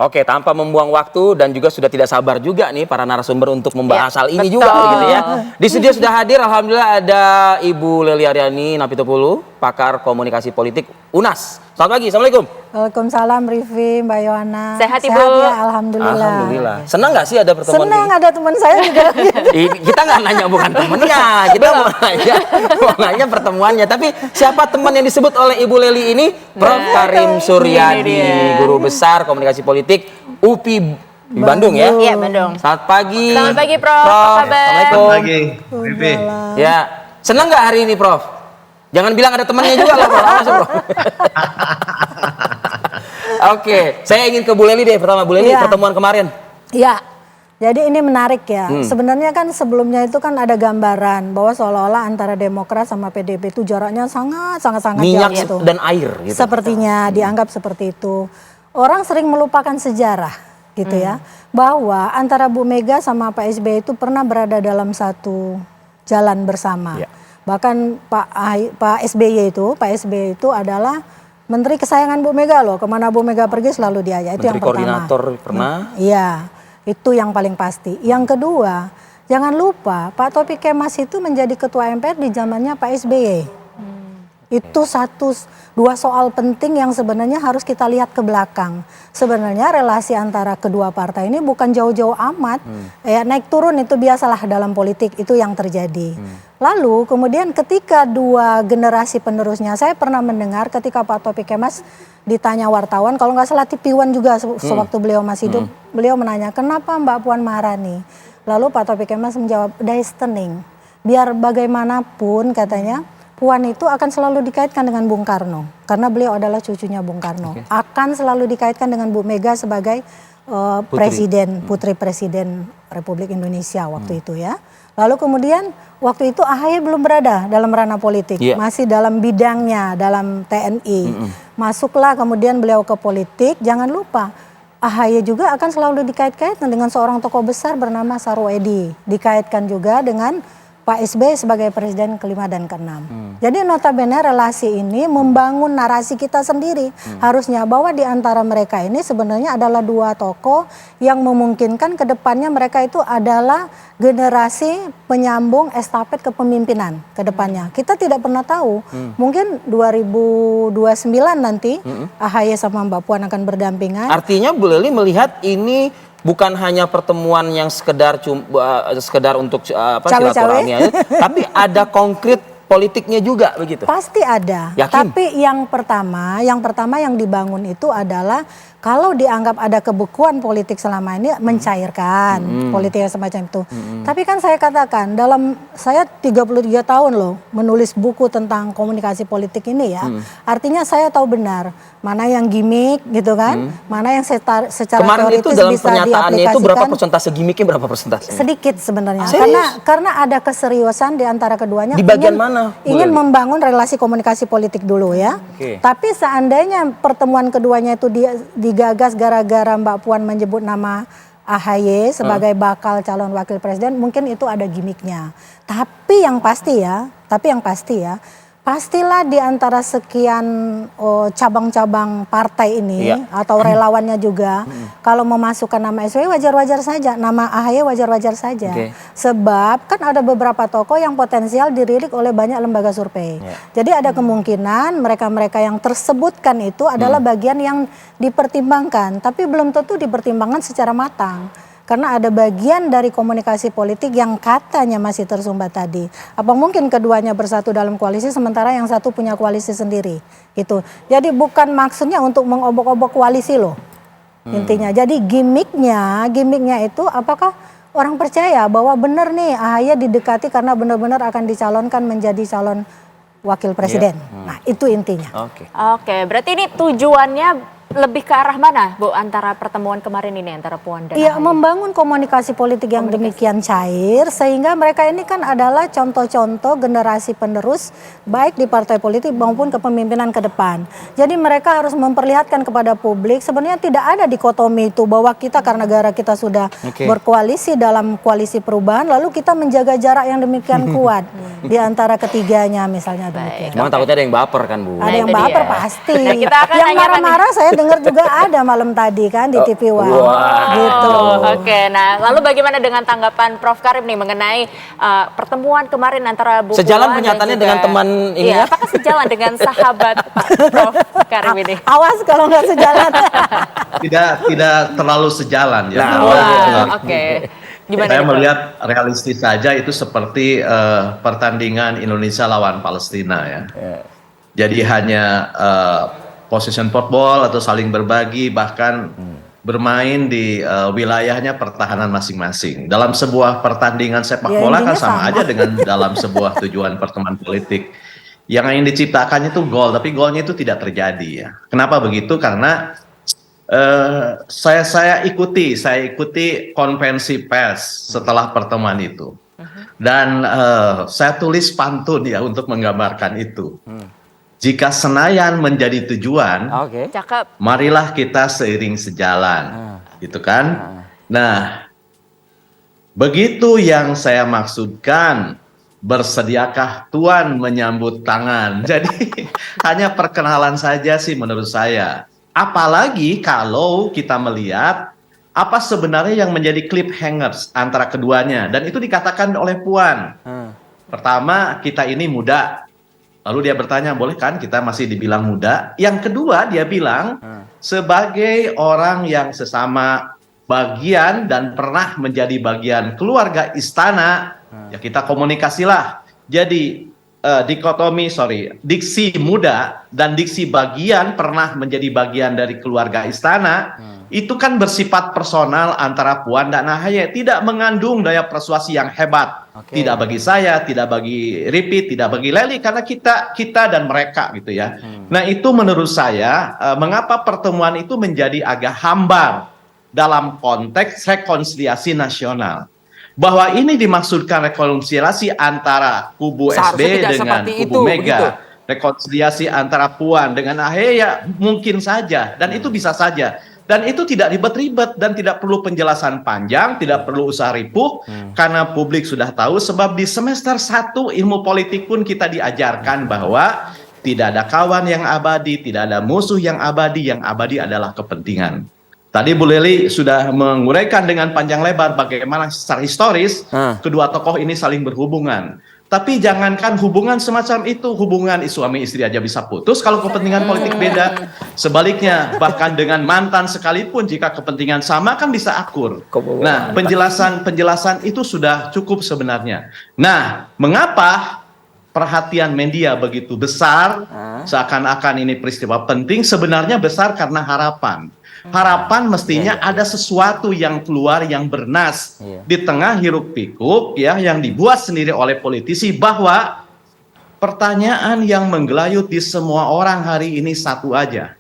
Oke, tanpa membuang waktu dan juga sudah tidak sabar juga nih para narasumber untuk membahas hal ini juga gitu ya. Di studio sudah hadir, alhamdulillah ada Ibu Lely Aryani Napitupulu, pakar komunikasi politik UNAS. Selamat pagi, Assalamualaikum. Waalaikumsalam Rivi, Mbak Yohana. Sehat Ibu? Ya, alhamdulillah. Alhamdulillah. Senang nggak sih ada pertemuan Senang ini? ada teman saya juga. Kita nggak nanya bukan temennya, kita mau nanya pertemuannya. Tapi siapa teman yang disebut oleh Ibu Lely ini? Prof. Karim Suryadi, guru besar komunikasi politik UPI di Bandung ya? Iya, Bandung. Selamat pagi. Selamat pagi, Prof. Apa kabar? Assalamualaikum. Selamat pagi, Rivi. Ya, senang nggak hari ini, Prof? Jangan bilang ada temannya juga loh, Prof. Langsung, Prof. Oke, saya ingin ke Bu Lely deh. Pertama, Bu Lely, pertemuan kemarin. Iya, jadi ini menarik ya. Sebenarnya kan sebelumnya itu kan ada gambaran bahwa seolah-olah antara Demokrat sama PDIP itu jaraknya sangat jauh Minyak gitu. dan air gitu. Sepertinya dianggap seperti itu. Orang sering melupakan sejarah gitu ya. Bahwa antara Bu Mega sama Pak SBY itu pernah berada dalam satu jalan bersama. Ya. Bahkan Pak SBY itu adalah menteri kesayangan Bu Mega loh. Kemana Bu Mega pergi selalu diajak. Itu Menteri yang pertama. koordinator pernah. Iya, itu yang paling pasti. Yang kedua, jangan lupa Pak Taufik Kemas itu menjadi ketua MPR di zamannya Pak SBY. Itu dua soal penting yang sebenarnya harus kita lihat ke belakang. Sebenarnya relasi antara kedua partai ini bukan jauh-jauh amat. Ya, naik turun itu biasalah dalam politik, itu yang terjadi. Lalu kemudian ketika dua generasi penerusnya, saya pernah mendengar ketika Pak Taufik Kemas ditanya wartawan, kalau nggak salah TV1 juga sewaktu beliau masih hidup, beliau menanya, kenapa Mbak Puan Maharani? Lalu Pak Taufik Kemas menjawab, destiny. Biar bagaimanapun katanya, Puan itu akan selalu dikaitkan dengan Bung Karno. Karena beliau adalah cucunya Bung Karno. Akan selalu dikaitkan dengan Bu Mega sebagai putri presiden Republik Indonesia waktu itu ya. Lalu kemudian waktu itu AHY belum berada dalam ranah politik. Masih dalam bidangnya, dalam TNI. Masuklah kemudian beliau ke politik. Jangan lupa AHY juga akan selalu dikait-kaitkan dengan seorang tokoh besar bernama Sarwoedi. Dikaitkan juga dengan Pak SBY sebagai presiden kelima dan keenam. Jadi notabene relasi ini membangun narasi kita sendiri. Harusnya bahwa di antara mereka ini sebenarnya adalah dua tokoh yang memungkinkan ke depannya mereka itu adalah generasi penyambung estafet kepemimpinan ke depannya. Kita tidak pernah tahu. Mungkin 2029 nanti AHY sama Mbak Puan akan berdampingan. Artinya Bu Lely melihat ini bukan hanya pertemuan yang sekedar untuk silaturahmi aja, tapi ada konkret politiknya juga begitu. Pasti ada. Yakin? Tapi yang pertama yang dibangun itu adalah kalau dianggap ada kebekuan politik selama ini mencairkan politik yang semacam itu. Tapi kan saya katakan saya 33 tahun loh menulis buku tentang komunikasi politik ini ya. Artinya saya tahu benar mana yang gimmick gitu kan, mana yang secara kemarin teoritis itu dalam bisa pernyataannya itu berapa diaplikasikan. persentase gimmicknya, berapa persentase? Sedikit sebenarnya. Serius? Karena ada keseriusan di antara keduanya. Di bagian mana, Bu Ingin Lely? membangun relasi komunikasi politik dulu ya. Tapi seandainya pertemuan keduanya itu digagas gara-gara Mbak Puan menyebut nama AHY sebagai bakal calon wakil presiden, mungkin itu ada gimmicknya. Tapi yang pasti ya, pastilah di antara sekian cabang-cabang partai ini atau relawannya juga, kalau memasukkan nama SBY wajar-wajar saja, nama AHY wajar-wajar saja. Sebab kan ada beberapa tokoh yang potensial dilirik oleh banyak lembaga survei. Jadi ada kemungkinan mereka-mereka yang tersebutkan itu adalah bagian yang dipertimbangkan, tapi belum tentu dipertimbangkan secara matang. Karena ada bagian dari komunikasi politik yang katanya masih tersumbat tadi. Apa mungkin keduanya bersatu dalam koalisi sementara yang satu punya koalisi sendiri gitu. Jadi bukan maksudnya untuk mengobok-obok koalisi loh intinya. Jadi gimmicknya itu apakah orang percaya bahwa benar nih AHY didekati karena benar-benar akan dicalonkan menjadi calon wakil presiden. Nah itu intinya. Oke, berarti ini tujuannya lebih ke arah mana, Bu, antara pertemuan kemarin ini antara Puan dan Iya, AHY? membangun komunikasi politik yang demikian cair sehingga mereka ini kan adalah contoh-contoh generasi penerus baik di partai politik maupun kepemimpinan ke depan. Jadi mereka harus memperlihatkan kepada publik sebenarnya tidak ada dikotomi itu bahwa kita karena negara kita sudah berkoalisi dalam koalisi perubahan lalu kita menjaga jarak yang demikian kuat di antara ketiganya misalnya demikian. Cuma takutnya ada yang baper kan, Bu? Ada yang baper pasti. Nah, kita akan yang tanyakan marah-marah saya dengar juga ada malam tadi kan di TV One. Gitu. Oke, nah lalu bagaimana dengan tanggapan Prof Karim nih mengenai pertemuan kemarin antara Bu Sejalan Puan dan pernyataannya juga- dengan teman ini Iya, ya? apakah sejalan dengan sahabat Prof Karim ini? Awas kalau nggak sejalan. Tidak terlalu sejalan ya. Nah, karena, Wah, oke. Gimana saya nih, Prof? melihat realistis saja itu seperti pertandingan Indonesia lawan Palestina ya. Jadi hanya possession football atau saling berbagi, bahkan bermain di wilayahnya pertahanan masing-masing. Dalam sebuah pertandingan sepak Ya, bola kan intinya sama sama. aja dengan dalam sebuah tujuan pertemuan politik. Yang ingin diciptakannya itu gol, tapi golnya itu tidak terjadi ya. Kenapa begitu? Karena saya ikuti konferensi pers setelah pertemuan itu, dan saya tulis pantun ya untuk menggambarkan itu. Jika Senayan menjadi tujuan, Oke. Cakep. marilah kita seiring sejalan, gitu kan? Nah, begitu yang saya maksudkan. Bersediakah Tuan menyambut tangan? Jadi hanya perkenalan saja sih menurut saya. Apalagi kalau kita melihat apa sebenarnya yang menjadi cliffhangers antara keduanya, dan itu dikatakan oleh Puan. Pertama, kita ini muda. Lalu dia bertanya, boleh kan kita masih dibilang muda? Yang kedua, dia bilang sebagai orang yang sesama bagian dan pernah menjadi bagian keluarga istana, ya kita komunikasilah. Jadi diksi muda dan diksi bagian pernah menjadi bagian dari keluarga istana, itu kan bersifat personal antara Puan dan AHY, tidak mengandung daya persuasi yang hebat. Tidak bagi saya, tidak bagi Ripit, tidak bagi Leli, karena kita dan mereka gitu ya. Nah, itu menurut saya mengapa pertemuan itu menjadi agak hambar dalam konteks rekonsiliasi nasional. Bahwa ini dimaksudkan rekonsiliasi antara kubu Seharusnya SB tidak dengan seperti kubu itu, Mega. begitu. Rekonsiliasi antara Puan dengan AHY ya mungkin saja, dan itu bisa saja. Dan itu tidak ribet-ribet dan tidak perlu penjelasan panjang, tidak perlu usaha ripuh, karena publik sudah tahu. Sebab di semester 1 ilmu politik pun kita diajarkan bahwa tidak ada kawan yang abadi, tidak ada musuh yang abadi adalah kepentingan. Tadi Bu Leli sudah menguraikan dengan panjang lebar bagaimana secara historis kedua tokoh ini saling berhubungan. Tapi jangankan hubungan semacam itu, hubungan suami istri aja bisa putus kalau kepentingan politik beda. Sebaliknya, bahkan dengan mantan sekalipun jika kepentingan sama kan bisa akur. Nah, penjelasan itu sudah cukup sebenarnya. Nah, mengapa perhatian media begitu besar, seakan-akan ini peristiwa penting, sebenarnya besar karena harapan. Harapan mestinya ada sesuatu yang keluar yang bernas di tengah hiruk pikuk ya yang dibuat sendiri oleh politisi, bahwa pertanyaan yang menggelayut di semua orang hari ini satu aja.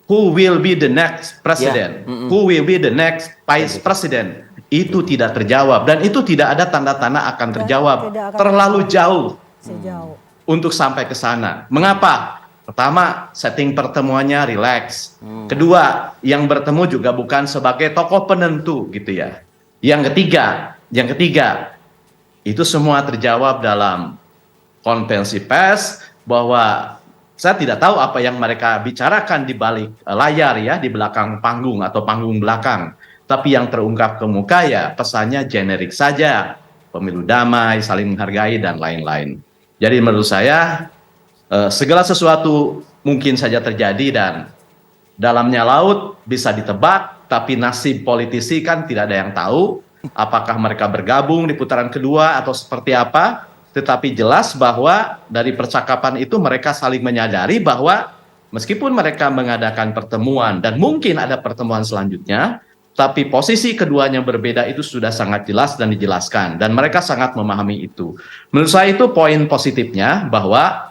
Who will be the next president? Who will be the next vice president? Itu tidak terjawab, dan itu tidak ada tanda-tanda akan terjawab. Tidak akan Terlalu jauh Sejauh. untuk sampai ke sana. Mengapa? Pertama, setting pertemuannya rileks. Kedua, yang bertemu juga bukan sebagai tokoh penentu gitu ya. Yang ketiga, itu semua terjawab dalam konferensi pers, bahwa saya tidak tahu apa yang mereka bicarakan di balik layar ya, di belakang panggung atau panggung belakang. Tapi yang terungkap ke muka ya pesannya generik saja. Pemilu damai, saling menghargai, dan lain-lain. Jadi menurut saya segala sesuatu mungkin saja terjadi, dan dalamnya laut bisa ditebak, tapi nasib politisi kan tidak ada yang tahu. Apakah mereka bergabung di putaran kedua atau seperti apa? Tetapi jelas bahwa dari percakapan itu mereka saling menyadari bahwa meskipun mereka mengadakan pertemuan dan mungkin ada pertemuan selanjutnya, tapi posisi keduanya berbeda itu sudah sangat jelas dan dijelaskan, dan mereka sangat memahami itu. Menurut saya itu poin positifnya, bahwa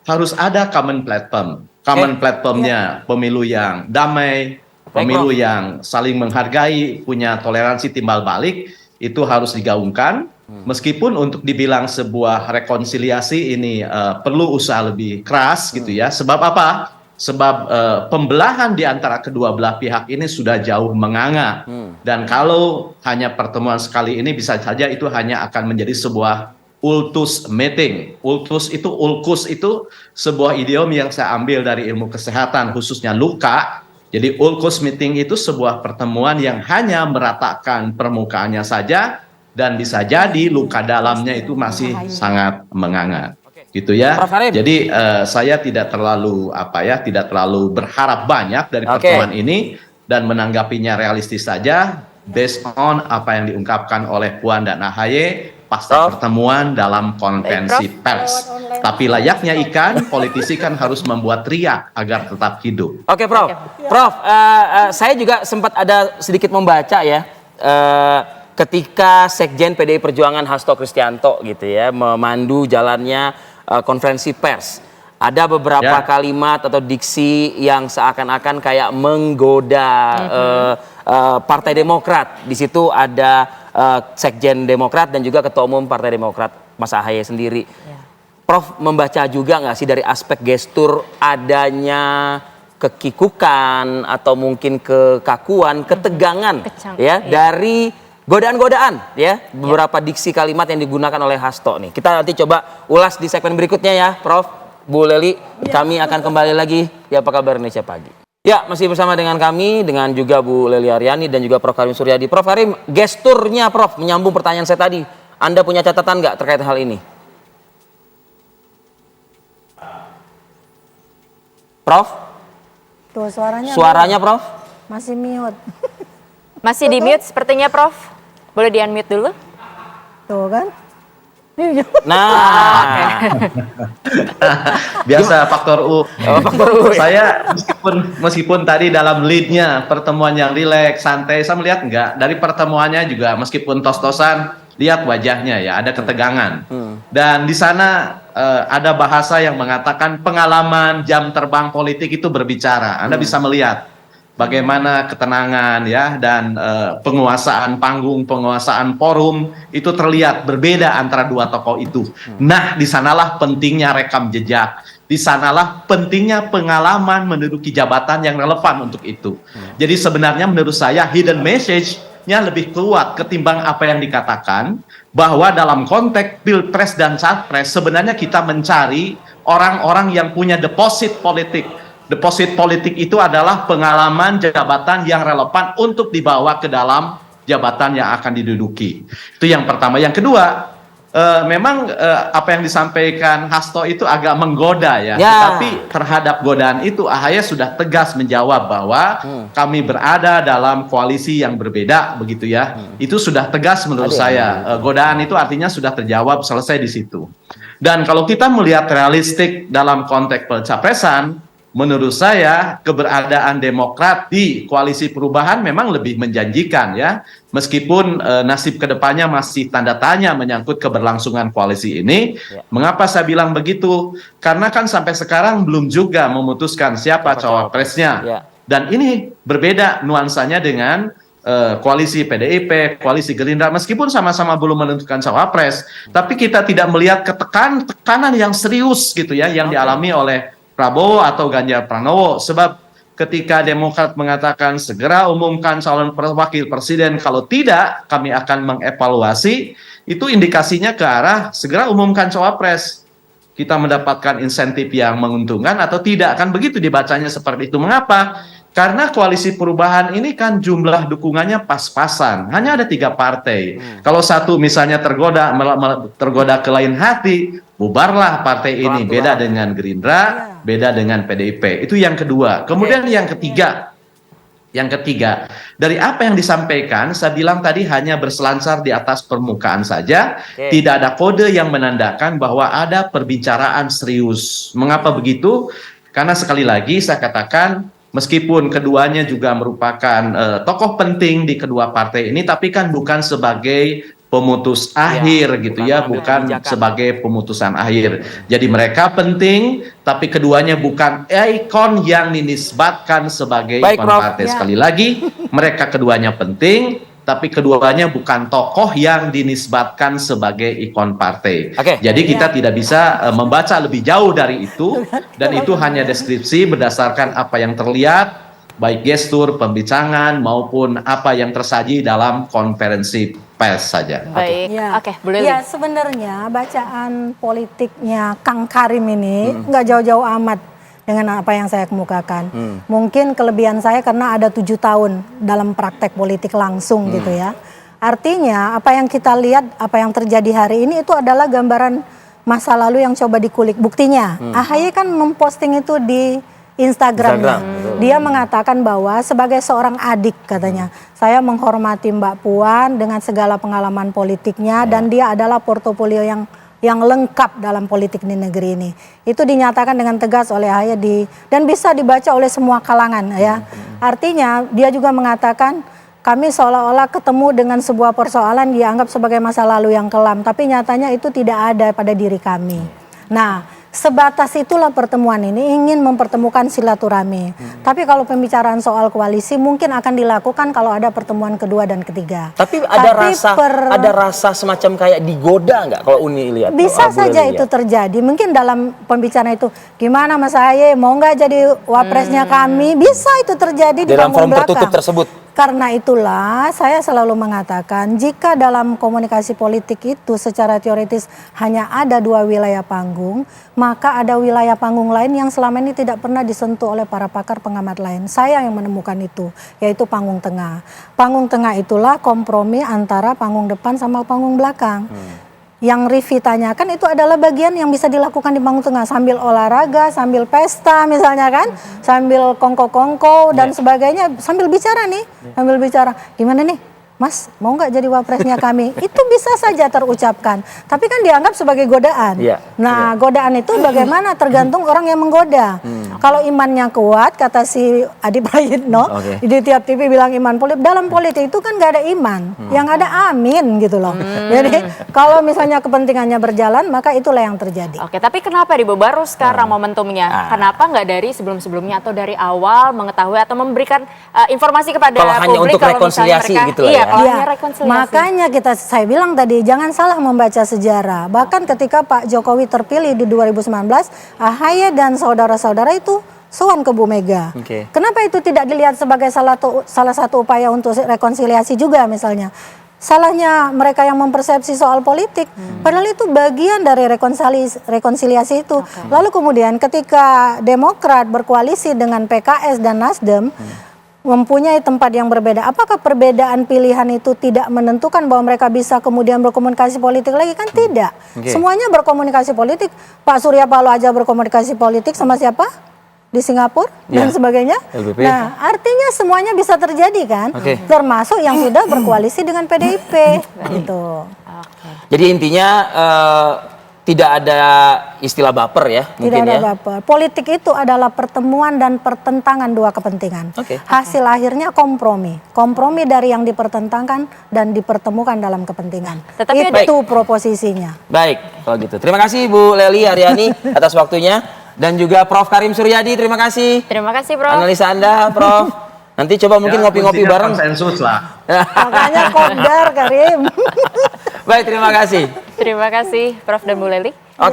harus ada common platform. Common platformnya pemilu yang damai, pemilu yang saling menghargai, punya toleransi timbal balik, itu harus digaungkan. Meskipun untuk dibilang sebuah rekonsiliasi ini perlu usaha lebih keras gitu ya. Sebab apa? Sebab pembelahan di antara kedua belah pihak ini sudah jauh menganga. Dan kalau hanya pertemuan sekali ini bisa saja itu hanya akan menjadi sebuah ultus meeting. Ulkus itu sebuah idiom yang saya ambil dari ilmu kesehatan, khususnya luka. Jadi ulkus meeting itu sebuah pertemuan yang hanya meratakan permukaannya saja dan bisa jadi luka dalamnya itu masih sangat menganga. Gitu ya. Jadi saya tidak terlalu berharap banyak dari pertemuan ini dan menanggapinya realistis saja based on apa yang diungkapkan oleh Puan dan AHY pasca pertemuan dalam konvensi pers. Tapi layaknya ikan, politisi kan harus membuat riak agar tetap hidup. Oke, Prof. Prof, saya juga sempat ada sedikit membaca ya, ketika Sekjen PDI Perjuangan Hasto Kristianto gitu ya, memandu jalannya konferensi pers. Ada beberapa kalimat atau diksi yang seakan-akan kayak menggoda Partai Demokrat. Di situ ada Sekjen Demokrat dan juga Ketua Umum Partai Demokrat, Mas AHY sendiri. Prof membaca juga nggak sih dari aspek gestur adanya kekikukan atau mungkin kekakuan, ketegangan dari godaan-godaan ya, beberapa diksi kalimat yang digunakan oleh Hasto nih. Kita nanti coba ulas di segmen berikutnya ya, Prof. Bu Leli, kami akan kembali lagi di Apa Kabar Indonesia Pagi. Ya, masih bersama dengan kami, dengan juga Bu Leli Aryani dan juga Prof. Karim Suryadi. Prof. Karim, gesturnya Prof, menyambung pertanyaan saya tadi. Anda punya catatan nggak terkait hal ini? Prof? Tuh Suaranya Prof? masih mute. Masih di mute sepertinya, Prof. Boleh di-unmute dulu? Tuh kan? Nah, biasa faktor U. faktor U. Saya meskipun tadi dalam lead-nya pertemuan yang rileks, santai, saya melihat enggak dari pertemuannya juga meskipun tos-tosan, lihat wajahnya ya ada ketegangan. Dan di sana ada bahasa yang mengatakan pengalaman jam terbang politik itu berbicara. Anda bisa melihat bagaimana ketenangan ya dan penguasaan panggung, penguasaan forum itu terlihat berbeda antara dua tokoh itu. Nah, di sanalah pentingnya rekam jejak. Di sanalah pentingnya pengalaman menduduki jabatan yang relevan untuk itu. Jadi sebenarnya menurut saya hidden message-nya lebih kuat ketimbang apa yang dikatakan bahwa dalam konteks Pilpres dan Capres sebenarnya kita mencari orang-orang yang punya deposit politik. Deposit politik itu adalah pengalaman jabatan yang relevan untuk dibawa ke dalam jabatan yang akan diduduki. Itu yang pertama. Yang kedua, memang apa yang disampaikan Hasto itu agak menggoda ya. Tetapi terhadap godaan itu AHY sudah tegas menjawab bahwa kami berada dalam koalisi yang berbeda begitu ya. Itu sudah tegas menurut saya. Godaan itu artinya sudah terjawab, selesai di situ. Dan kalau kita melihat realistik dalam konteks pencapresan, menurut saya keberadaan Demokrat di koalisi perubahan memang lebih menjanjikan ya. Meskipun nasib kedepannya masih tanda tanya menyangkut keberlangsungan koalisi ini. Mengapa saya bilang begitu? Karena kan sampai sekarang belum juga memutuskan siapa cawapresnya. Dan ini berbeda nuansanya dengan koalisi PDIP, koalisi Gerindra, meskipun sama-sama belum menentukan cawapres. Tapi kita tidak melihat tekanan yang serius gitu ya yang dialami oleh Prabowo atau Ganjar Pranowo, sebab ketika Demokrat mengatakan segera umumkan calon wakil presiden, kalau tidak kami akan mengevaluasi, itu indikasinya ke arah segera umumkan cawapres. Kita mendapatkan insentif yang menguntungkan atau tidak, kan begitu dibacanya seperti itu. Mengapa? Karena koalisi perubahan ini kan jumlah dukungannya pas-pasan, hanya ada 3 partai. Kalau satu misalnya tergoda ke lain hati, bubarlah partai ini. Beda dengan Gerindra, beda dengan PDIP. Itu yang kedua. Kemudian yang ketiga, dari apa yang disampaikan, saya bilang tadi hanya berselancar di atas permukaan saja, tidak ada kode yang menandakan bahwa ada perbicaraan serius. Mengapa begitu? Karena sekali lagi saya katakan, meskipun keduanya juga merupakan tokoh penting di kedua partai ini, tapi kan bukan sebagai pemutus akhir gitu ya, bukan sebagai pemutusan akhir. Jadi mereka penting, tapi keduanya bukan ikon yang dinisbatkan sebagai ikon partai. Sekali lagi, mereka keduanya penting, tapi keduanya bukan tokoh yang dinisbatkan sebagai ikon partai. Jadi kita tidak bisa membaca lebih jauh dari itu, dan itu hanya deskripsi berdasarkan apa yang terlihat, baik gestur, pembicaraan, maupun apa yang tersaji dalam konferensi pers saja. Baik, Ya. oke, boleh. Ya, sebenarnya bacaan politiknya Kang Karim ini nggak jauh-jauh amat dengan apa yang saya kemukakan. Mungkin kelebihan saya karena ada 7 tahun dalam praktek politik langsung gitu ya. Artinya apa yang kita lihat, apa yang terjadi hari ini itu adalah gambaran masa lalu yang coba dikulik. Buktinya, AHY kan memposting itu di Instagramnya. Instagram, Dia mengatakan bahwa sebagai seorang adik katanya, saya menghormati Mbak Puan dengan segala pengalaman politiknya dan dia adalah portofolio yang lengkap dalam politik di negeri ini. Itu dinyatakan dengan tegas oleh AHY dan bisa dibaca oleh semua kalangan ya. Artinya dia juga mengatakan kami seolah-olah ketemu dengan sebuah persoalan dianggap sebagai masa lalu yang kelam, tapi nyatanya itu tidak ada pada diri kami. Nah, sebatas itulah pertemuan ini ingin mempertemukan silaturahmi. Tapi kalau pembicaraan soal koalisi mungkin akan dilakukan kalau ada pertemuan kedua dan ketiga. Tapi ada rasa semacam kayak digoda nggak kalau Uni lihat? Bisa Bu saja Leli itu lihat? terjadi. Mungkin dalam pembicaraan itu, gimana Mas Ahaye mau nggak jadi wapresnya kami? Bisa itu terjadi di Dalam panggung forum tertutup belakang. tersebut. Karena itulah saya selalu mengatakan jika dalam komunikasi politik itu secara teoritis hanya ada 2 wilayah panggung, maka ada wilayah panggung lain yang selama ini tidak pernah disentuh oleh para pakar pengamat lain. Saya yang menemukan itu, yaitu panggung tengah. Panggung tengah itulah kompromi antara panggung depan sama panggung belakang. Yang Rivi tanyakan itu adalah bagian yang bisa dilakukan di panggung tengah sambil olahraga, sambil pesta misalnya kan, sambil kongko-kongko dan sebagainya, sambil bicara nih, sambil bicara gimana nih Mas mau nggak jadi wapresnya kami, itu bisa saja terucapkan, tapi kan dianggap sebagai godaan. Iya, Nah godaan itu bagaimana tergantung orang yang menggoda. Kalau imannya kuat kata si Adi Prayitno di tiap TV bilang iman politik, dalam politik itu kan nggak ada iman, yang ada amin gitu loh. Jadi kalau misalnya kepentingannya berjalan maka itulah yang terjadi. Oke, tapi kenapa Ibu baru sekarang momentumnya? Kenapa nggak dari sebelum-sebelumnya atau dari awal mengetahui atau memberikan informasi kepada Kalau hanya publik untuk kalau misalnya rekonsiliasi mereka, gitu lah iya, ya. kalau Iya, hanya rekonsiliasi. makanya saya bilang tadi jangan salah membaca sejarah. Bahkan ketika Pak Jokowi terpilih di 2019, AHY dan saudara-saudara itu sowan ke Bu Mega. Oke. Kenapa itu tidak dilihat sebagai salah satu upaya untuk rekonsiliasi juga misalnya? Salahnya mereka yang mempersepsi soal politik, padahal itu bagian dari rekonsiliasi itu. Lalu kemudian ketika Demokrat berkoalisi dengan PKS dan Nasdem, mempunyai tempat yang berbeda. Apakah perbedaan pilihan itu tidak menentukan bahwa mereka bisa kemudian berkomunikasi politik lagi? Kan tidak. Semuanya berkomunikasi politik. Pak Surya Paloh aja berkomunikasi politik sama siapa? Di Singapura dan sebagainya. LBP. Nah, artinya semuanya bisa terjadi kan? Termasuk yang sudah berkoalisi dengan PDIP. Gitu. Jadi intinya tidak ada istilah baper ya, Tidak mungkin ada ya. baper. Politik itu adalah pertemuan dan pertentangan 2 kepentingan. Hasil akhirnya kompromi. Kompromi dari yang dipertentangkan dan dipertemukan dalam kepentingan. Tetapi itu proposisinya. Baik, kalau gitu. Terima kasih Bu Leli Aryani atas waktunya dan juga Prof Karim Suryadi, terima kasih. Terima kasih, Prof. Analisa Anda, Prof. Nanti coba mungkin ngopi-ngopi kuncinya bareng. Konsensus lah. Makanya kopdar Karim. Baik, terima kasih. Terima kasih, Prof dan Bu Leli.